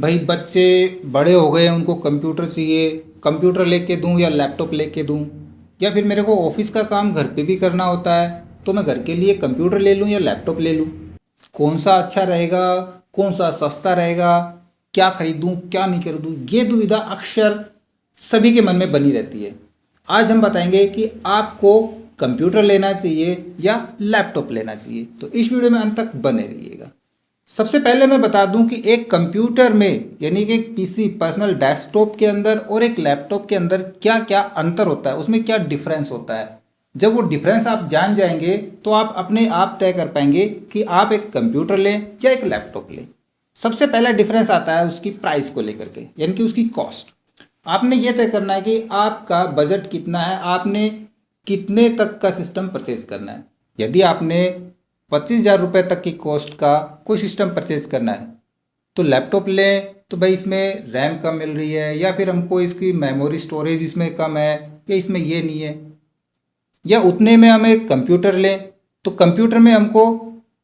भाई बच्चे बड़े हो गए हैं, उनको कंप्यूटर चाहिए, कंप्यूटर लेके दूं या लैपटॉप लेके दूं, या फिर मेरे को ऑफिस का काम घर पे भी करना होता है, तो मैं घर के लिए कंप्यूटर ले लूं या लैपटॉप ले लूं? कौन सा अच्छा रहेगा, कौन सा सस्ता रहेगा, क्या खरीदूं क्या नहीं खरीदूं, ये दुविधा अक्सर सभी के मन में बनी रहती है। आज हम बताएंगे कि आपको कंप्यूटर लेना चाहिए या लैपटॉप लेना चाहिए, तो इस वीडियो में अंत तक बने रहिएगा। सबसे पहले मैं बता दूं कि एक कंप्यूटर में यानी कि एक पीसी पर्सनल डेस्कटॉप के अंदर और एक लैपटॉप के अंदर क्या क्या अंतर होता है, उसमें क्या डिफरेंस होता है। जब वो डिफरेंस आप जान जाएंगे तो आप अपने आप तय कर पाएंगे कि आप एक कंप्यूटर लें या एक लैपटॉप लें। सबसे पहला डिफरेंस आता है उसकी प्राइस को लेकर के, यानी कि उसकी कॉस्ट। आपने ये तय करना है कि आपका बजट कितना है, आपने कितने तक का सिस्टम परचेज करना है। यदि आपने 25,000 रुपये तक की कॉस्ट का कोई सिस्टम परचेज करना है तो लैपटॉप लें, तो भाई इसमें रैम कम मिल रही है, या फिर हमको इसकी मेमोरी स्टोरेज इसमें कम है, या इसमें ये नहीं है। या उतने में हम एक कंप्यूटर लें तो कंप्यूटर में हमको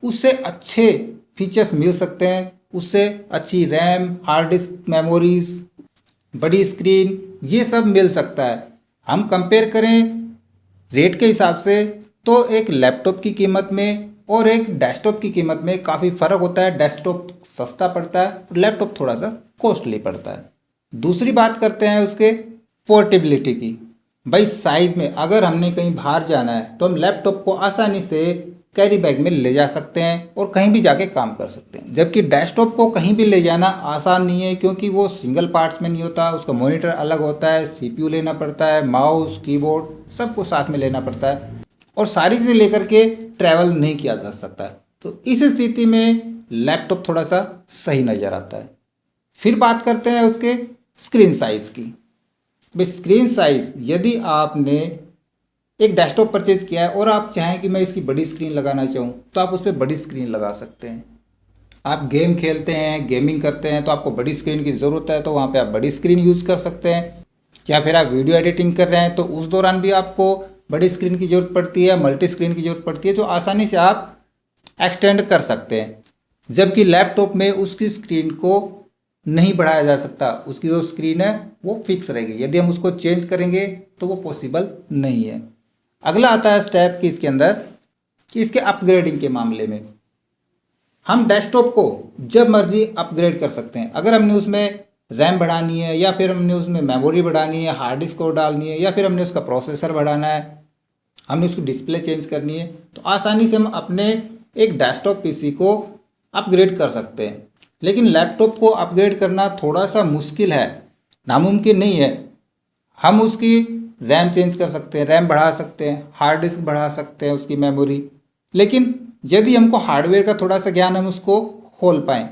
उससे अच्छे फीचर्स मिल सकते हैं, उससे अच्छी रैम, हार्ड डिस्क मेमोरीज, बड़ी स्क्रीन, ये सब मिल सकता है। हम कंपेयर करें रेट के हिसाब से तो एक लैपटॉप की कीमत में और एक डेस्कटॉप की कीमत में काफ़ी फ़र्क होता है। डेस्कटॉप सस्ता पड़ता है और लैपटॉप थोड़ा सा कॉस्टली पड़ता है। दूसरी बात करते हैं उसके पोर्टेबिलिटी की। भाई साइज़ में अगर हमने कहीं बाहर जाना है तो हम लैपटॉप को आसानी से कैरी बैग में ले जा सकते हैं और कहीं भी जाके काम कर सकते हैं, जबकि डेस्कटॉप को कहीं भी ले जाना आसान नहीं है, क्योंकि वो सिंगल पार्ट्स में नहीं होता। उसका मॉनिटर अलग होता है, सीपीयू लेना पड़ता है, माउस, कीबोर्ड सबको साथ में लेना पड़ता है, और सारी चीज़ें लेकर के ट्रैवल नहीं किया जा सकता। तो इस स्थिति में लैपटॉप थोड़ा सा सही नज़र आता है। फिर बात करते हैं उसके स्क्रीन साइज़ की। भाई स्क्रीन साइज़, यदि आपने एक डेस्कटॉप परचेज किया है और आप चाहें कि मैं इसकी बड़ी स्क्रीन लगाना चाहूँ तो आप उस पर बड़ी स्क्रीन लगा सकते हैं। आप गेम खेलते हैं, गेमिंग करते हैं, तो आपको बड़ी स्क्रीन की ज़रूरत है तो वहाँ पे आप बड़ी स्क्रीन यूज़ कर सकते हैं। या फिर आप वीडियो एडिटिंग कर रहे हैं तो उस दौरान भी आपको बड़ी स्क्रीन की ज़रूरत पड़ती है, मल्टी स्क्रीन की ज़रूरत पड़ती है, जो आसानी से आप एक्सटेंड कर सकते हैं। जबकि लैपटॉप में उसकी स्क्रीन को नहीं बढ़ाया जा सकता, उसकी जो स्क्रीन है वो फिक्स रहेगी। यदि हम उसको चेंज करेंगे तो वो पॉसिबल नहीं है। अगला आता है स्टेप कि इसके अंदर कि इसके अपग्रेडिंग के मामले में हम डेस्कटॉप को जब मर्जी अपग्रेड कर सकते हैं। अगर हमने उसमें रैम बढ़ानी है, या फिर हमने उसमें मेमोरी बढ़ानी है, हार्ड डिस्क को डालनी है, या फिर हमने उसका प्रोसेसर बढ़ाना है, हमने उसकी डिस्प्ले चेंज करनी है, तो आसानी से हम अपने एक डेस्कटॉप पीसी को अपग्रेड कर सकते हैं। लेकिन लैपटॉप को अपग्रेड करना थोड़ा सा मुश्किल है, नामुमकिन नहीं है। हम उसकी रैम चेंज कर सकते हैं, रैम बढ़ा सकते हैं, हार्ड डिस्क बढ़ा सकते हैं, उसकी मेमोरी। लेकिन यदि हमको हार्डवेयर का थोड़ा सा ज्ञान, हम उसको खोल पाएँ,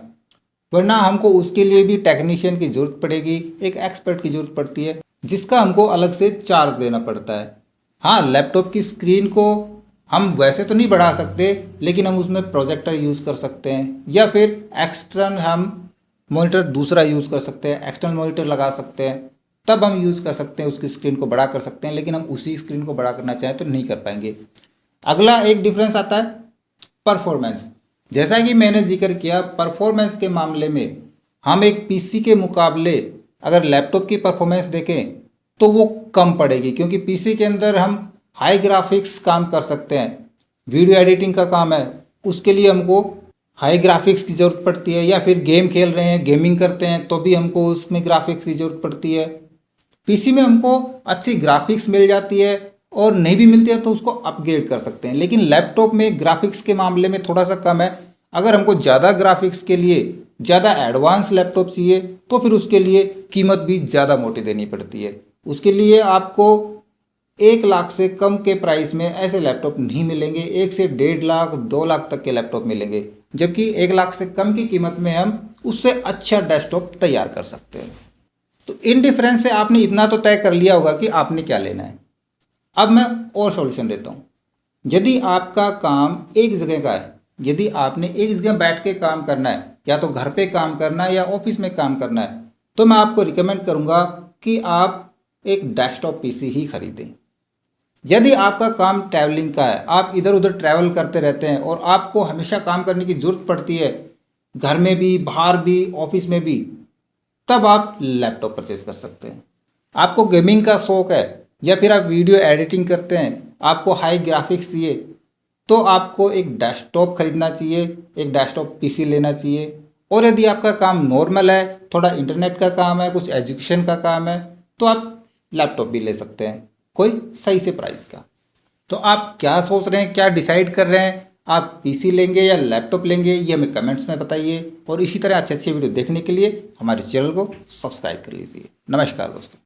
वरना हमको उसके लिए भी टेक्नीशियन की ज़रूरत पड़ेगी, एक एक्सपर्ट की ज़रूरत पड़ती है, जिसका हमको अलग से चार्ज देना पड़ता है। हाँ, लैपटॉप की स्क्रीन को हम वैसे तो नहीं बढ़ा सकते, लेकिन हम उसमें प्रोजेक्टर यूज़ कर सकते हैं, या फिर एक्सटर्नल हम मॉनिटर दूसरा यूज़ कर सकते हैं, एक्सटर्नल मॉनिटर लगा सकते हैं, तब हम यूज़ कर सकते हैं, उसकी स्क्रीन को बड़ा कर सकते हैं। लेकिन हम उसी स्क्रीन को बड़ा करना चाहें तो नहीं कर पाएंगे। अगला एक डिफरेंस आता है परफॉर्मेंस। जैसा कि मैंने जिक्र किया, परफॉर्मेंस के मामले में हम एक पीसी के मुकाबले अगर लैपटॉप की परफॉर्मेंस देखें तो वो कम पड़ेगी, क्योंकि पीसी के अंदर हम हाई ग्राफिक्स काम कर सकते हैं। वीडियो एडिटिंग का काम है, उसके लिए हमको हाई ग्राफिक्स की ज़रूरत पड़ती है, या फिर गेम खेल रहे हैं, गेमिंग करते हैं, तो भी हमको उसमें ग्राफिक्स की ज़रूरत पड़ती है। पीसी में हमको अच्छी ग्राफिक्स मिल जाती है, और नहीं भी मिलती है तो उसको अपग्रेड कर सकते हैं। लेकिन लैपटॉप में ग्राफिक्स के मामले में थोड़ा सा कम है। अगर हमको ज़्यादा ग्राफिक्स के लिए ज़्यादा एडवांस लैपटॉप चाहिए तो फिर उसके लिए कीमत भी ज़्यादा मोटी देनी पड़ती है। उसके लिए आपको 1 लाख से कम के प्राइस में ऐसे लैपटॉप नहीं मिलेंगे। 1 से 1.5 लाख 2 लाख तक के लैपटॉप मिलेंगे, जबकि 1 लाख से कम की कीमत में हम उससे अच्छा डेस्कटॉप तैयार कर सकते हैं। तो इन डिफरेंस से आपने इतना तो तय कर लिया होगा कि आपने क्या लेना है। अब मैं और सॉल्यूशन देता हूँ। यदि आपका काम एक जगह का है, यदि आपने एक जगह बैठ के काम करना है, या तो घर पे काम करना है या ऑफिस में काम करना है, तो मैं आपको रिकमेंड करूँगा कि आप एक डेस्कटॉप पीसी ही खरीदें। यदि आपका काम ट्रैवलिंग का है, आप इधर उधर ट्रैवल करते रहते हैं और आपको हमेशा काम करने की ज़रूरत पड़ती है, घर में भी, बाहर भी, ऑफिस में भी, तब आप लैपटॉप परचेज कर सकते हैं। आपको गेमिंग का शौक है या फिर आप वीडियो एडिटिंग करते हैं, आपको हाई ग्राफिक्स चाहिए, तो आपको एक डेस्कटॉप खरीदना चाहिए, एक डेस्कटॉप पीसी लेना चाहिए। और यदि आपका काम नॉर्मल है, थोड़ा इंटरनेट का काम है, कुछ एजुकेशन का काम है, तो आप लैपटॉप भी ले सकते हैं कोई सही से प्राइस का। तो आप क्या सोच रहे हैं, क्या डिसाइड कर रहे हैं, आप पीसी लेंगे या लैपटॉप लेंगे, ये हमें कमेंट्स में बताइए। और इसी तरह अच्छे अच्छे वीडियो देखने के लिए हमारे चैनल को सब्सक्राइब कर लीजिए। नमस्कार दोस्तों।